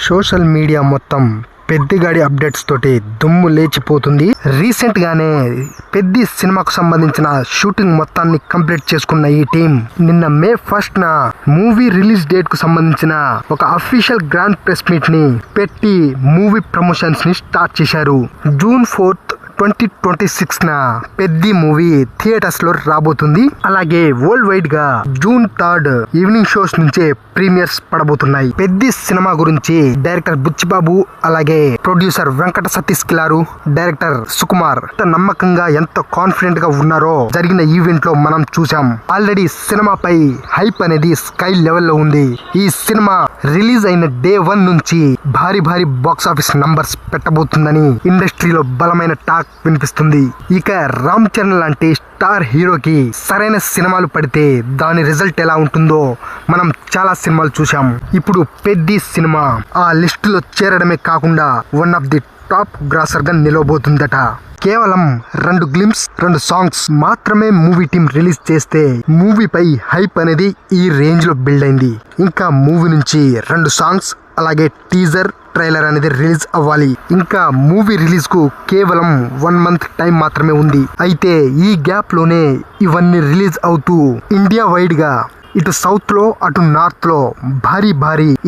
Social media మొత్తం పెద్దిగాడి updates తోటి దుమ్ము లేచిపోతుంది. రీసెంట్ గానే పెద్ది సినిమాకు సంబంధించిన షూటింగ్ మొత్తాన్ని కంప్లీట్ చేసుకున్న ఈ టీం నిన్న మే 1st మూవీ రిలీజ్ డేట్ కు సంబంధించిన ఒక అఫీషియల్ గ్రాండ్ ప్రెస్ మీట్ ని పెట్టి మూవీ ప్రమోషన్స్ ని స్టార్ట్ చేశారు. June 4th 2026 Peddi movie theatres లో రాబోతుంది. అలాగే వరల్డ్ వైడ్ గా జూన్ 3rd ఈవినింగ్ షోస్ నుంచే ప్రీమియర్స్ పడబోతున్నాయి. పెద్ది సినిమా గురించి డైరెక్టర్ బుచ్చిబాబు, అలాగే ప్రొడ్యూసర్ వెంకట సతీష్ కిలారు, డైరెక్టర్ సుకుమార్ ఎంత నమ్మకంగా, ఎంత కాన్ఫిడెంట్ గా ఉన్నారో జరిగిన ఈవెంట్ లో మనం చూసాం. ఆల్రెడీ సినిమాపై హైప్ అనేది స్కై లెవెల్ లో ఉంది. ఈ సినిమా రిలీజ్ అయిన డే 1 నుంచి భారీ బాక్స్ ఆఫీస్ నంబర్స్ పెట్టబోతుందని ఇండస్ట్రీలో బలమైన టాక్ వినిపిస్తుంది. ఇక రామ్ చరణ్ లాంటి స్టార్ హీరోకి సరైన సినిమాలు పడితే దాని రిజల్ట్ ఎలా ఉంటుందో మనం చాలా సినిమాలు చూసాం. ఇప్పుడు పెద్ది సినిమా ఆ లిస్ట్ లో చేరడమే కాకుండా one of the top grosser గా నిలవబోతుందట. కేవలం 2 గ్లిమ్స్ 2 సాంగ్స్ మాత్రమే మూవీ టీం రిలీజ్ చేస్తే మూవీపై హైప్ అనేది ఈ రేంజ్ లో బిల్డ్ అయింది. ఇంకా మూవీ నుంచి 2 సాంగ్స్ అలాగే టీజర్, ట్రైలర్ అనేది రిలీజ్ అవ్వాలి. ఇంకా మూవీ రిలీజ్ కు కేవలం 1 month టైం మాత్రమే ఉంది. అయితే ఈ గ్యాప్ లోనే ఇవన్నీ రిలీజ్ అవుతూ ఇండియా వైడ్ గా ఇటు సౌత్ లో అటు నార్త్ లో భారీ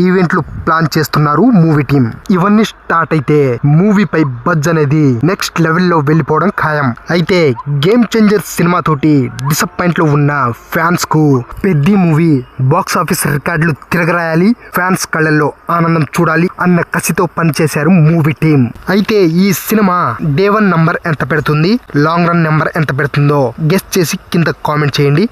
ఈవెంట్లు ప్లాన్ చేస్తున్నారు మూవీ టీం. ఇవన్నీ స్టార్ట్ అయితే మూవీపై బజ్ అనేది నెక్స్ట్ లెవెల్లో వెళ్ళిపోవడం ఖాయం. అయితే గేమ్ చేంజర్ సినిమా తోటి డిసప్పాయింట్ లో ఉన్న ఫ్యాన్స్ కు పెద్ది మూవీ బాక్స్ ఆఫీస్ రికార్డులు తిరగరాయాలి, ఫ్యాన్స్ కళ్ళల్లో ఆనందం చూడాలి అన్న కసితో పనిచేశారు మూవీ టీం. అయితే ఈ సినిమా డే 1 నంబర్ ఎంత పెడుతుంది, లాంగ్ రన్ నెంబర్ ఎంత పెడుతుందో గెస్ చేసి కింద కామెంట్ చేయండి.